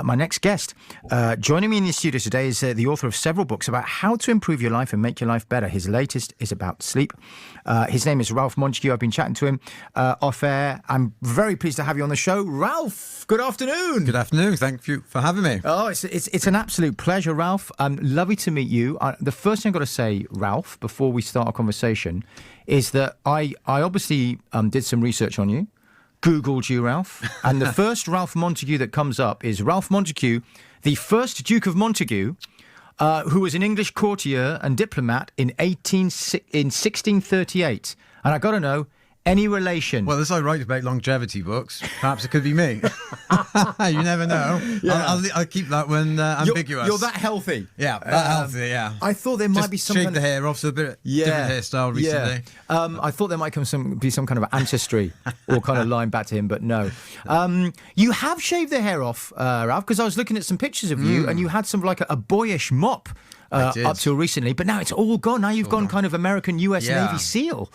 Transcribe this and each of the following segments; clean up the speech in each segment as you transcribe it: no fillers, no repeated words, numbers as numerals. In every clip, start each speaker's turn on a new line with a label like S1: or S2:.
S1: My next guest, joining me in the studio today, is the author of several books about how to improve your life and make your life better. His latest is about sleep. His name is Ralph Montague. I've been chatting to him off air. I'm very pleased to have you on the show. Ralph, good afternoon.
S2: Good afternoon. Thank you for having me.
S1: Oh, it's an absolute pleasure, Ralph. Lovely to meet you. The first thing I've got to say, Ralph, before we start our conversation, is that I obviously did some research on you. Googled you, Ralph, and the first Ralph Montague that comes up is Ralph Montague, the first Duke of Montague, who was an English courtier and diplomat in 1638. And I got to know, any relation?
S2: Well, as I write about longevity books, perhaps it could be me. You never know. Yeah. I'll keep that one ambiguous.
S1: You're that healthy.
S2: Yeah, that healthy, yeah.
S1: I thought there might be some
S2: kind of... the hair off, so a bit different hairstyle recently.
S1: Yeah. I thought there might be some kind of ancestry or kind of line back to him, but no. You have shaved the hair off, Ralph, because I was looking at some pictures of you and you had some like a boyish mop up till recently, but now it's all gone. Now you've gone kind of American US Navy SEAL.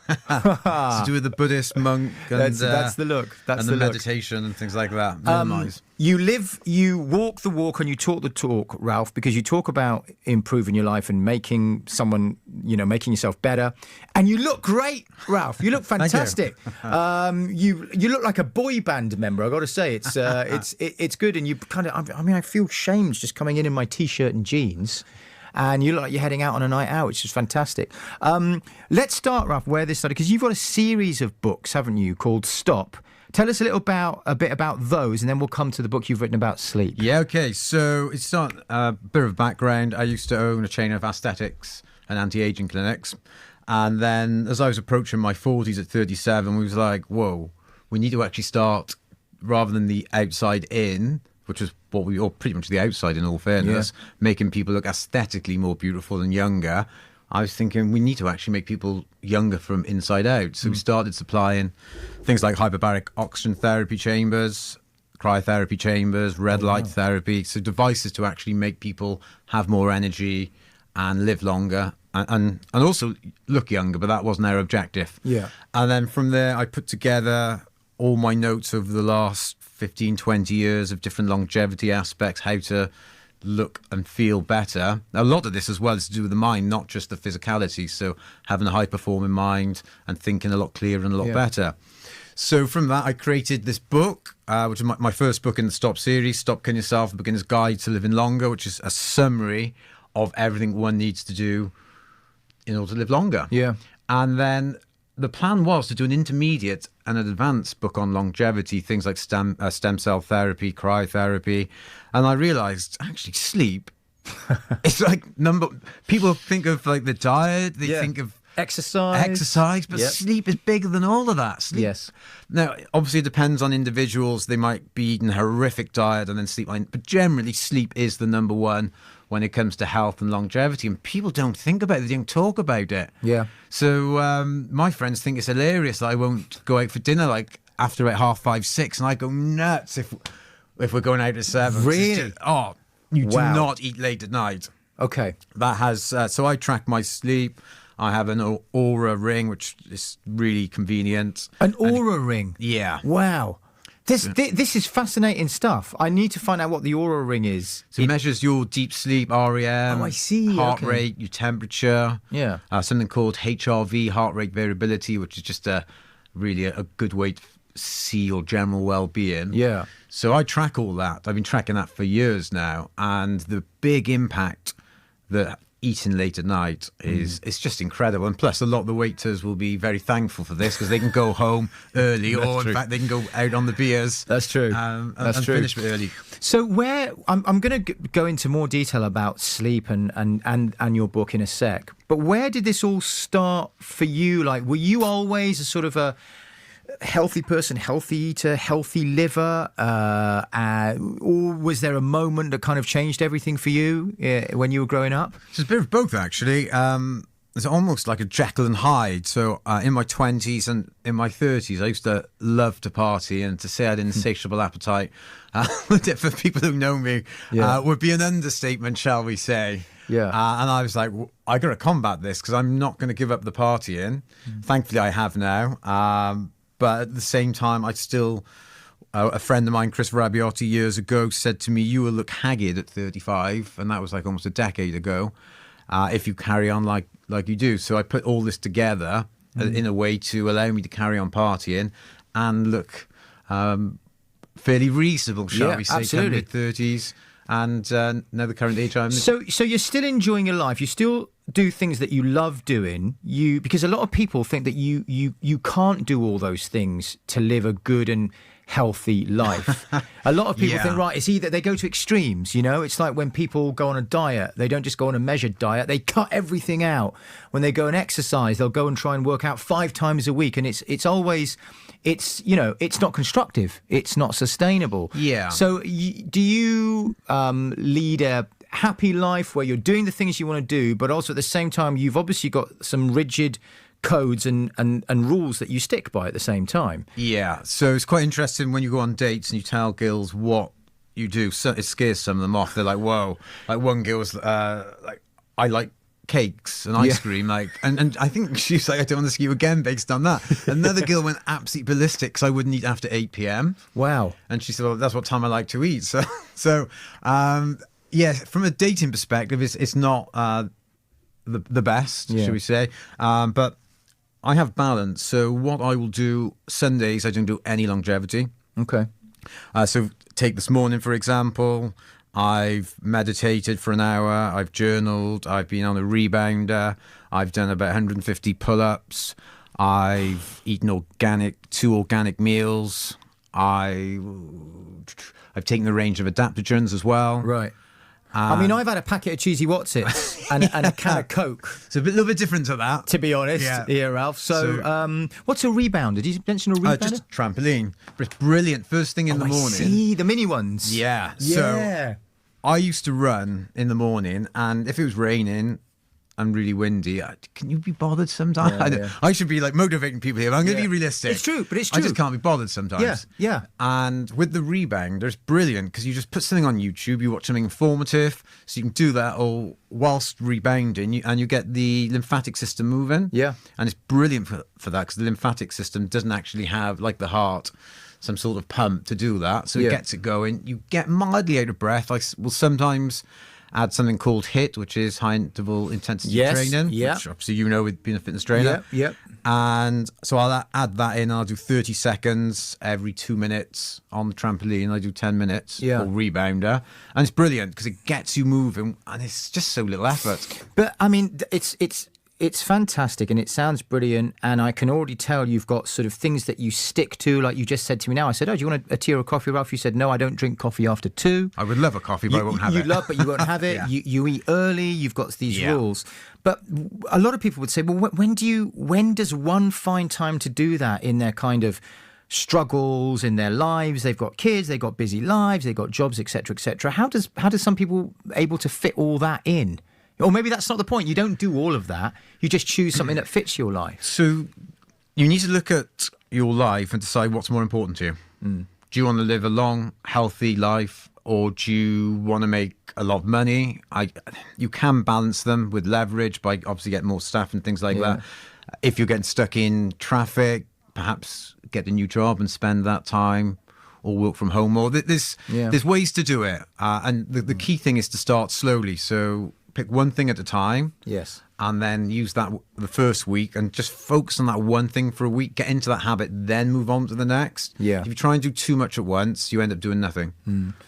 S2: To do with the Buddhist monk and
S1: that's the look. That's the
S2: meditation and things like that.
S1: You walk the walk and you talk the talk, Ralph, because you talk about improving your life and making yourself better. And you look great, Ralph. You look fantastic. you look like a boy band member. I got to say, it's good. And you kind of, I feel shamed just coming in my t-shirt and jeans. And you look like you're heading out on a night out, which is fantastic. Let's start, Ralph, where this started, because you've got a series of books, haven't you, called Stop. Tell us a bit about those, and then we'll come to the book you've written about sleep.
S2: Yeah, okay. So it's not a bit of background. I used to own a chain of aesthetics and anti-aging clinics. And then as I was approaching my 40s at 37, we was like, whoa, we need to actually start, rather than the outside in, which was what we all pretty much the outside in all fairness, making people look aesthetically more beautiful and younger. I was thinking we need to actually make people younger from inside out. So we started supplying things like hyperbaric oxygen therapy chambers, cryotherapy chambers, red light therapy. So devices to actually make people have more energy and live longer and also look younger, but that wasn't our objective.
S1: Yeah.
S2: And then from there, I put together all my notes over the last 15, 20 years of different longevity aspects, how to look and feel better. A lot of this as well is to do with the mind, not just the physicality. So having a high-performing mind and thinking a lot clearer and a lot better. So from that, I created this book, which is my first book in the Stop series, Stop Killing Yourself, A Beginner's Guide to Living Longer, which is a summary of everything one needs to do in order to live longer.
S1: Yeah.
S2: And then the plan was to do an intermediate and an advanced book on longevity, things like stem cell therapy, cryotherapy. And I realized, actually, sleep, it's like people think of like the diet, they think of exercise, but sleep is bigger than all of that. Sleep.
S1: Yes.
S2: Now, obviously, it depends on individuals. They might be eating a horrific diet and then sleep. But generally, sleep is the number one when it comes to health and longevity. And people don't think about it. They don't talk about it.
S1: Yeah.
S2: So my friends think it's hilarious that I won't go out for dinner like after about 5:30, 6, and I go nuts if we're going out at 7.
S1: Really?
S2: You do not eat late at night.
S1: Okay.
S2: That has so I track my sleep. I have an Aura ring, which is really convenient.
S1: An Aura ring?
S2: Yeah.
S1: Wow. This is fascinating stuff. I need to find out what the Aura ring is.
S2: So it measures your deep sleep, REM,
S1: I see.
S2: heart rate, your temperature.
S1: Yeah.
S2: Something called HRV, heart rate variability, which is just really a good way to see your general well-being.
S1: Yeah.
S2: So I track all that. I've been tracking that for years now. And the big impact that eating late at night is it's just incredible. And plus, a lot of the waiters will be very thankful for this because they can go home early or, in fact, they can go out on the beers.
S1: That's true.
S2: That's true. Finish early.
S1: So I'm going to go into more detail about sleep and your book in a sec. But where did this all start for you? Like, were you always a sort of a healthy person, healthy eater, healthy liver, or was there a moment that kind of changed everything for you when you were growing up?
S2: It's a bit of both, actually. It's almost like a Jekyll and Hyde. So in my 20s and in my 30s, I used to love to party, and to say I had an insatiable appetite for people who know me would be an understatement, shall we say.
S1: Yeah.
S2: And I was like, I got to combat this because I'm not going to give up the partying. Thankfully, I have now. But at the same time, I still a friend of mine, Chris Rabiotti, years ago said to me, "You will look haggard at 35," and that was like almost a decade ago. If you carry on like you do. So I put all this together in a way to allow me to carry on partying and look fairly reasonable, shall we say,
S1: absolutely.
S2: mid-30s. And now the current age I'm...
S1: So you're still enjoying your life. You still do things that you love doing. Because a lot of people think that you can't do all those things to live a good and healthy life. A lot of people think, right, it's either they go to extremes, you know? It's like when people go on a diet, they don't just go on a measured diet, they cut everything out. When they go and exercise, they'll go and try and work out 5 times a week, and it's always... It's, you know, it's not constructive. It's not sustainable.
S2: Yeah.
S1: So do you lead a happy life where you're doing the things you want to do, but also at the same time, you've obviously got some rigid codes and rules that you stick by at the same time?
S2: Yeah. So it's quite interesting when you go on dates and you tell girls what you do. So it scares some of them off. They're like, whoa. Like one girl's like, I like cakes and ice cream, like, and I think she's like, I don't want to see you again based on that. Another girl went absolutely ballistic because I wouldn't eat after 8 p.m.
S1: Wow.
S2: And she said, well, that's what time I like to eat. So yeah, from a dating perspective, it's not the best, should we say, but I have balance. So what I will do Sundays, I don't do any longevity.
S1: Okay.
S2: So take this morning, for example. I've meditated for an hour, I've journaled, I've been on a rebounder, I've done about 150 pull-ups, I've eaten 2 organic meals, I've taken a range of adaptogens as well.
S1: Right. I mean, I've had a packet of cheesy Wotsits and a can of Coke.
S2: It's a little bit different to that.
S1: To be honest, Ralph. So what's a rebounder? Did you mention a rebounder?
S2: Just a trampoline. But it's brilliant. First thing in the morning.
S1: I see, the mini ones.
S2: Yeah.
S1: Yeah.
S2: So I used to run in the morning, and if it was raining and really windy, can you be bothered sometimes? I should be like motivating people here, but I'm going to be realistic.
S1: It's true, but it's true.
S2: I just can't be bothered sometimes.
S1: Yeah.
S2: And with the rebounder, it's brilliant because you just put something on YouTube, you watch something informative, so you can do that all whilst rebounding, and you get the lymphatic system moving. Yeah. And it's brilliant for that because the lymphatic system doesn't actually have, like the heart, some sort of pump to do that. So it gets it going. You get mildly out of breath. I will sometimes add something called HIIT, which is high interval intensity training, which obviously you know with being a fitness trainer.
S1: Yep.
S2: And so I'll add that in. I'll do 30 seconds every 2 minutes on the trampoline. I do 10 minutes or rebounder. And it's brilliant because it gets you moving and it's just so little effort.
S1: But I mean, it's fantastic and it sounds brilliant, and I can already tell you've got sort of things that you stick to, like you just said to me now. I said, oh, do you want a tea or a coffee, Ralph? You said, no, I don't drink coffee after 2.
S2: I would love a coffee, but I won't have it.
S1: You love, but you won't have it. You eat early. You've got these rules. But a lot of people would say, well, when does one find time to do that in their kind of struggles in their lives? They've got kids, they've got busy lives, they've got jobs, etc., etc. How does some people able to fit all that in? Or maybe that's not the point. You don't do all of that. You just choose something that fits your life.
S2: So you need to look at your life and decide what's more important to you. Do you want to live a long, healthy life, or do you want to make a lot of money? You can balance them with leverage by obviously getting more staff and things like that. If you're getting stuck in traffic, perhaps get a new job and spend that time, or work from home. Or there's ways to do it. And the key thing is to start slowly. So pick one thing at a time.
S1: Yes.
S2: And then use that the first week and just focus on that one thing for a week, get into that habit, then move on to the next. Yeah. If you try and do too much at once, you end up doing nothing.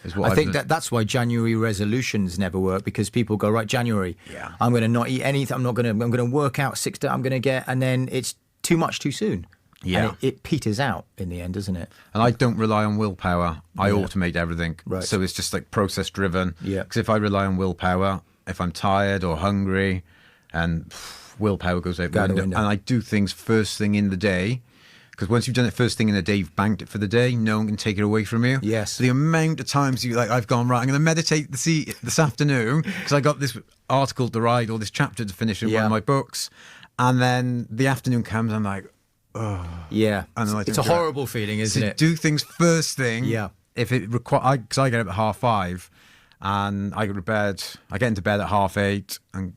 S2: Is what
S1: I think that's why January resolutions never work, because people go, right, January, I'm going to not eat anything. I'm going to work out 6 days. I'm going to get, and then it's too much too soon. Yeah. And it peters out in the end, doesn't it?
S2: And I don't rely on willpower. I automate everything. Right. So it's just like process driven. Yeah. Because if I rely on willpower, if I'm tired or hungry, and willpower goes out the window. And I do things first thing in the day, because once you've done it first thing in the day, you've banked it for the day. No one can take it away from you. Yes. So the amount of times I've gone, right, I'm going to meditate this afternoon because I got this article to write or this chapter to finish in one of my books, and then the afternoon comes, I'm like, oh. Yeah. And
S1: it's a horrible feeling, isn't it?
S2: Do things first thing. Yeah. If it requires, because I get up at 5:30. And I go to bed. I get into bed at 8:30, and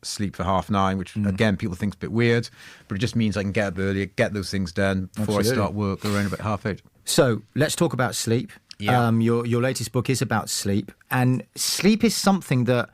S2: sleep for 9:30, which again, people think is a bit weird, but it just means I can get up earlier, get those things done before I start work around about 8:30.
S1: So let's talk about sleep.
S2: Yeah.
S1: Your latest book is about sleep, and sleep is something that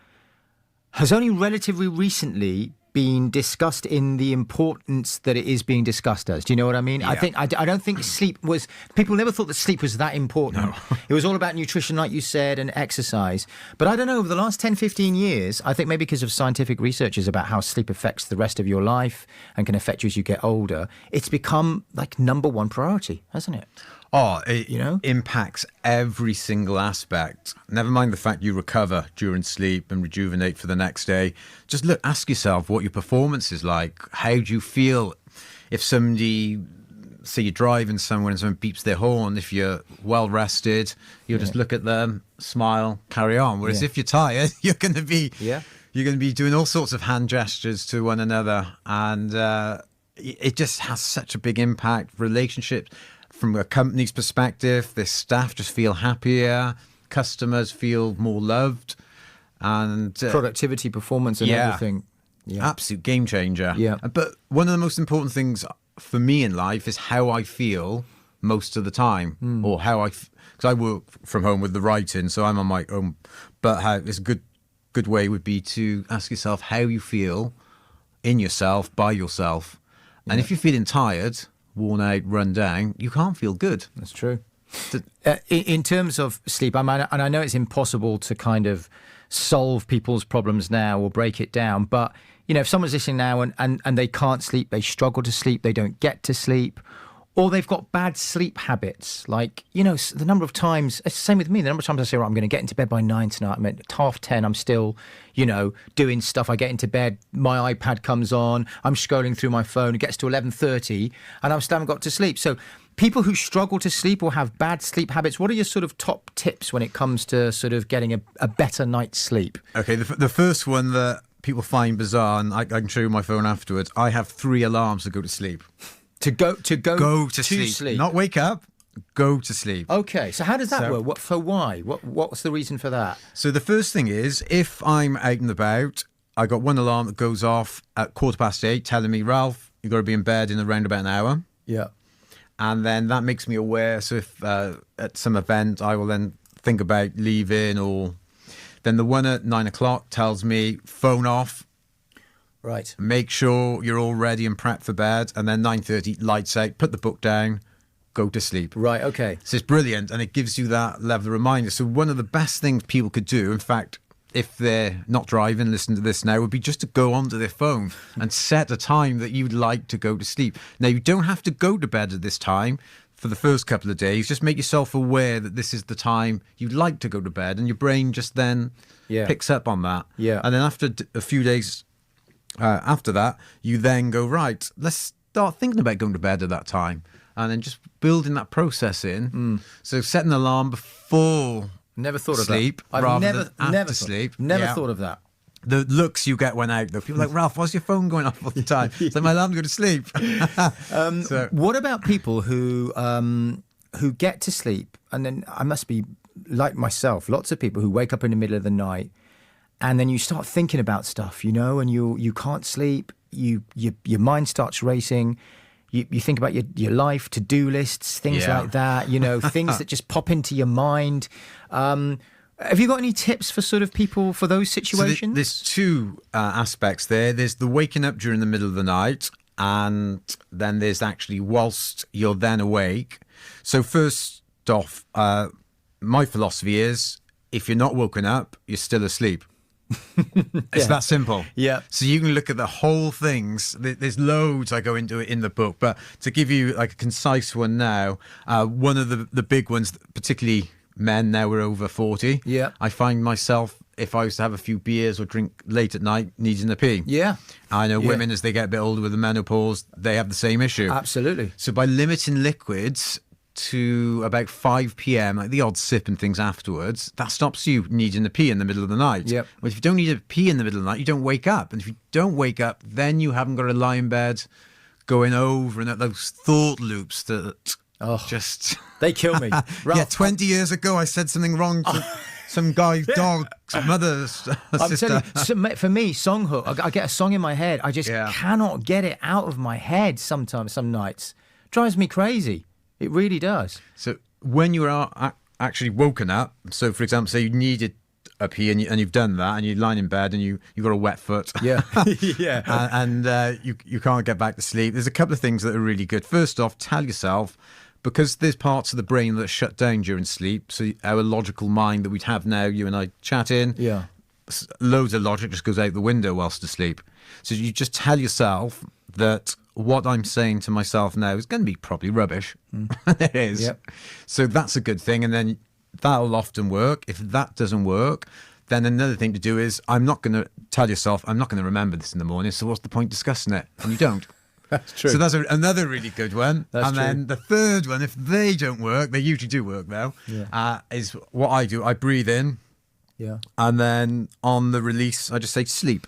S1: has only relatively recently been discussed in the importance that it is being discussed as. Do you know what I mean?
S2: Yeah.
S1: I don't think sleep was... People never thought that sleep was that important.
S2: No.
S1: It was all about nutrition, like you said, and exercise. But I don't know, over the last 10, 15 years, I think maybe because of scientific research about how sleep affects the rest of your life and can affect you as you get older, it's become like number one priority, hasn't it?
S2: Oh, it impacts every single aspect. Never mind the fact you recover during sleep and rejuvenate for the next day. Just ask yourself what your performance is like. How do you feel if somebody, say you're driving somewhere and someone beeps their horn? If you're well rested, you'll just look at them, smile, carry on. Whereas if you're tired, you're going to be doing all sorts of hand gestures to one another, and it just has such a big impact. Relationships. From a company's perspective, their staff just feel happier, customers feel more loved, and
S1: productivity, performance, and everything. Yeah.
S2: Absolute game changer.
S1: Yeah.
S2: But one of the most important things for me in life is how I feel most of the time, or how because I work from home with the writing, so I'm on my own. But how it's a good way would be to ask yourself how you feel in yourself, by yourself, and if you're feeling tired, worn out, run down, you can't feel good.
S1: That's true. In terms of sleep, and I know it's impossible to kind of solve people's problems now or break it down, but if someone's listening now and they can't sleep, they struggle to sleep, they don't get to sleep, or they've got bad sleep habits, like, the number of times, it's the same with me, the number of times I say, right, I'm going to get into bed by 9 tonight, I'm at 10:30, I'm still, doing stuff, I get into bed, my iPad comes on, I'm scrolling through my phone, it gets to 11:30, and I still haven't got to sleep. So people who struggle to sleep or have bad sleep habits, what are your sort of top tips when it comes to sort of getting a better night's sleep?
S2: Okay, the first one that people find bizarre, and I can show you my phone afterwards, I have 3 alarms to go to sleep.
S1: To go to sleep.
S2: Not wake up, go to sleep.
S1: Okay, so how does that work? Why? What's the reason for that?
S2: So the first thing is, if I'm out and about, I got one alarm that goes off at 8:15 telling me, Ralph, you've got to be in bed in around about an hour.
S1: Yeah.
S2: And then that makes me aware. So if at some event, I will then think about leaving, or then the one at 9 o'clock tells me, phone off.
S1: Right.
S2: Make sure you're all ready and prepped for bed. And then 9:30, lights out, put the book down, go to sleep.
S1: Right, okay.
S2: So it's brilliant, and it gives you that level of reminder. So one of the best things people could do, in fact, if they're not driving, listen to this now, would be just to go onto their phone and set a time that you'd like to go to sleep. Now, you don't have to go to bed at this time for the first couple of days. Just make yourself aware that this is the time you'd like to go to bed, and your brain just then picks up on that.
S1: Yeah.
S2: And then after a few days after that, you then go, right, let's start thinking about going to bed at that time, and then just building that process in. So set an alarm before
S1: never thought
S2: sleep
S1: of that.
S2: rather than after sleep.
S1: Never thought of that.
S2: The looks you get when out, though. People are like, Ralph, why's your phone going off all the time? It's like my alarm to go to sleep.
S1: What about people who get to sleep, and then I must be like myself, lots of people who wake up in the middle of the night, and then you start thinking about stuff, and you can't sleep. Your mind starts racing. You think about your life, to-do lists, things like that. Things that just pop into your mind. Have you got any tips for sort of people for those situations?
S2: So there's 2 aspects there. There's the waking up during the middle of the night, and then there's actually whilst you're then awake. So first off, my philosophy is, if you're not woken up, you're still asleep. It's that simple.
S1: Yeah.
S2: So you can look at the whole things. There's loads I go into it in the book, but to give you like a concise one now, one of the big ones, particularly men now we're over 40.
S1: Yeah.
S2: I find myself, if I was to have a few beers or drink late at night, needing a pee.
S1: Yeah.
S2: I know women, as they get a bit older with the menopause, they have the same issue.
S1: Absolutely.
S2: So by limiting liquids to about 5 p.m, like the odd sip and things afterwards, that stops you needing to pee in the middle of the night.
S1: Yep.
S2: But if you don't need to pee in the middle of the night, you don't wake up. And if you don't wake up, then you haven't got to lie in bed going over and at those thought loops that just...
S1: They kill me. Ralph,
S2: 20 years ago I said something wrong to some guy's dog's mother's
S1: I'm
S2: sister.
S1: telling you, for me, song hook. I get a song in my head. I just cannot get it out of my head. Sometimes, some nights, drives me crazy. It really does.
S2: So when you are actually woken up, so for example, say you needed a pee and you've done that, and you're lying in bed and you've got a wet foot.
S1: Yeah, yeah.
S2: and you can't get back to sleep. There's a couple of things that are really good. First off, tell yourself, because there's parts of the brain that shut down during sleep. So our logical mind that we'd have now, you and I chatting, loads of logic just goes out the window whilst asleep. So you just tell yourself that what I'm saying to myself now is going to be probably rubbish. It is. Yep. So that's a good thing. And then that'll often work. If that doesn't work, then another thing to do is I'm not going to tell yourself, I'm not going to remember this in the morning, so what's the point discussing it? And you don't.
S1: That's true.
S2: So that's another really good one.
S1: That's true.
S2: Then the third one, if they don't work, they usually do work though, is what I do. I breathe in.
S1: Yeah.
S2: And then on the release, I just say sleep.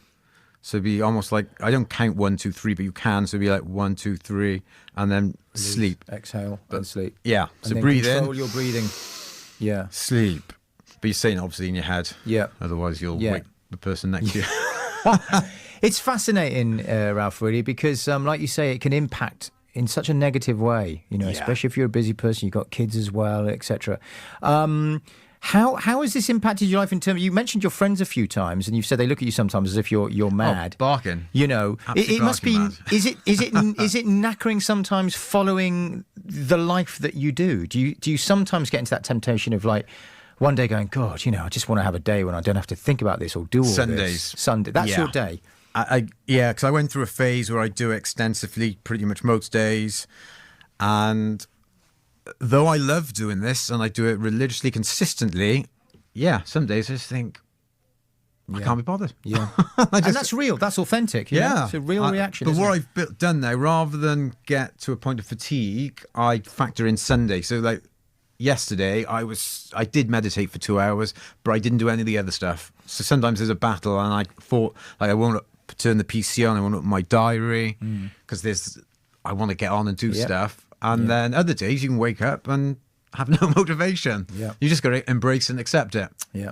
S2: So it'd be almost like, I don't count 1, 2, 3, but you can. So it'd be like 1, 2, 3, and then sleep.
S1: Exhale and sleep.
S2: Yeah.
S1: And
S2: so
S1: then
S2: breathe
S1: control
S2: in.
S1: your breathing. Yeah.
S2: Sleep. But you're saying obviously in your head.
S1: Yeah.
S2: Otherwise you'll wake the person next to you.
S1: It's fascinating, Ralph, really, because like you say, it can impact in such a negative way, especially if you're a busy person, you've got kids as well, etc. How has this impacted your life in terms? You mentioned your friends a few times, and you've said they look at you sometimes as if you're mad.
S2: Barking.
S1: It must be.
S2: Mad.
S1: Is it knackering sometimes following the life that you do? Do you sometimes get into that temptation of like one day going, God, I just want to have a day when I don't have to think about this or do all
S2: Sundays.
S1: this. Sunday. That's your day.
S2: Because I went through a phase where I do it extensively, pretty much most days, and though I love doing this and I do it religiously, consistently, some days I just think, I can't be bothered.
S1: Yeah. And that's real. That's authentic. Yeah. It's a real reaction.
S2: But what I've done now, rather than get to a point of fatigue, I factor in Sunday. So like yesterday, I did meditate for 2 hours, but I didn't do any of the other stuff. So sometimes there's a battle and I thought, like, I won't turn the PC on, I won't open my diary because I want to get on and do stuff. And then other days you can wake up and have no motivation. Yeah. You just got to embrace and accept it.
S1: Yeah.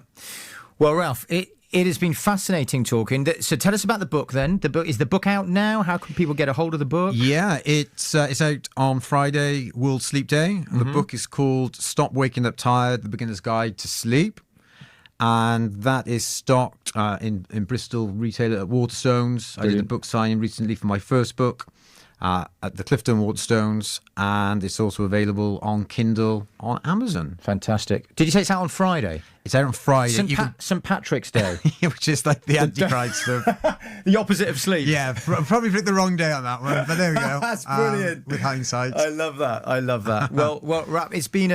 S1: Well, Ralph, it has been fascinating talking. So tell us about the book then. Is the book out now? How can people get a hold of the book?
S2: Yeah, it's out on Friday, World Sleep Day. And the book is called Stop Waking Up Tired, The Beginner's Guide to Sleep. And that is stocked in Bristol retailer at Waterstones. Brilliant. I did a book signing recently for my first book. At the Clifton Waterstones, and it's also available on Kindle on Amazon.
S1: Fantastic. Did you say it's out on Friday?
S2: It's out on Friday.
S1: St. Patrick's Day.
S2: Which is like the Antichrist of...
S1: The opposite of sleep.
S2: Yeah, probably picked the wrong day on that one, but there we go.
S1: That's brilliant.
S2: With hindsight.
S1: I love that. Well, Ralph, it's been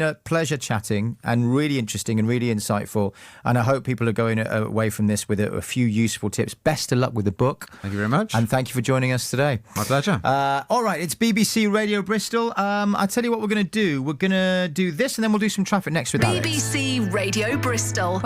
S1: a pleasure chatting and really interesting and really insightful, and I hope people are going away from this with a few useful tips. Best of luck with the book.
S2: Thank you very much.
S1: And thank you for joining us today.
S2: My pleasure.
S1: All right, it's BBC Radio Bristol. I'll tell you what we're going to do. We're going to do this and then we'll do some traffic next with Alex.
S3: BBC Radio Bristol.